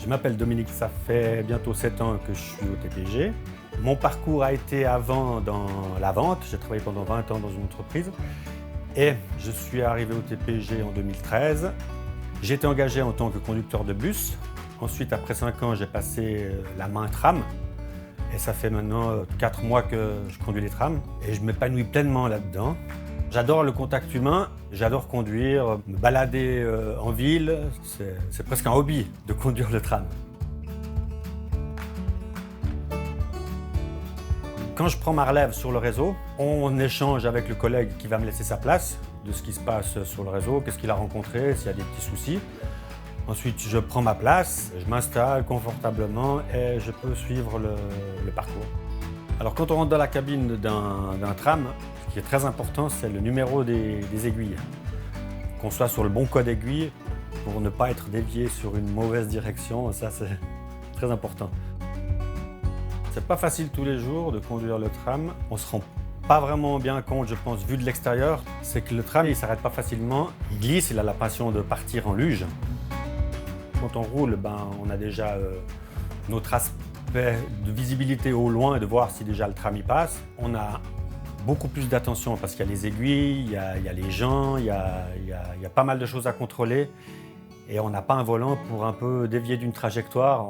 Je m'appelle Dominique, ça fait bientôt 7 ans que je suis au TPG. Mon parcours a été avant dans la vente, j'ai travaillé pendant 20 ans dans une entreprise et je suis arrivé au TPG en 2013. J'ai été engagé en tant que conducteur de bus. Ensuite, après 5 ans, j'ai passé la main tram et ça fait maintenant 4 mois que je conduis les trams et je m'épanouis pleinement là-dedans. J'adore le contact humain, j'adore conduire, me balader en ville, c'est presque un hobby de conduire le tram. Quand je prends ma relève sur le réseau, on échange avec le collègue qui va me laisser sa place de ce qui se passe sur le réseau, qu'est-ce qu'il a rencontré, s'il y a des petits soucis. Ensuite, je prends ma place, je m'installe confortablement et je peux suivre le parcours. Alors quand on rentre dans la cabine d'un tram, ce qui est très important, c'est le numéro des aiguilles. Qu'on soit sur le bon code aiguille pour ne pas être dévié sur une mauvaise direction, ça c'est très important. C'est pas facile tous les jours de conduire le tram. On se rend pas vraiment bien compte, je pense, vu de l'extérieur, c'est que le tram il s'arrête pas facilement, il glisse, il a la passion de partir en luge. Quand on roule, on a déjà notre aspect de visibilité au loin et de voir si déjà le tram y passe. On a beaucoup plus d'attention parce qu'il y a les aiguilles, il y a les gens, il y a pas mal de choses à contrôler et on n'a pas un volant pour un peu dévier d'une trajectoire.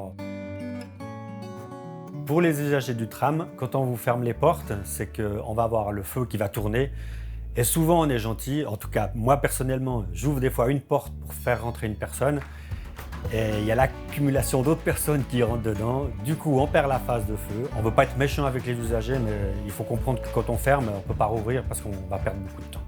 Pour les usagers du tram, quand on vous ferme les portes, c'est qu'on va avoir le feu qui va tourner et souvent on est gentil. En tout cas, moi personnellement, j'ouvre des fois une porte pour faire rentrer une personne et il y a l'accumulation d'autres personnes qui rentrent dedans. Du coup, on perd la phase de feu. On ne veut pas être méchant avec les usagers, mais il faut comprendre que quand on ferme, on ne peut pas rouvrir parce qu'on va perdre beaucoup de temps.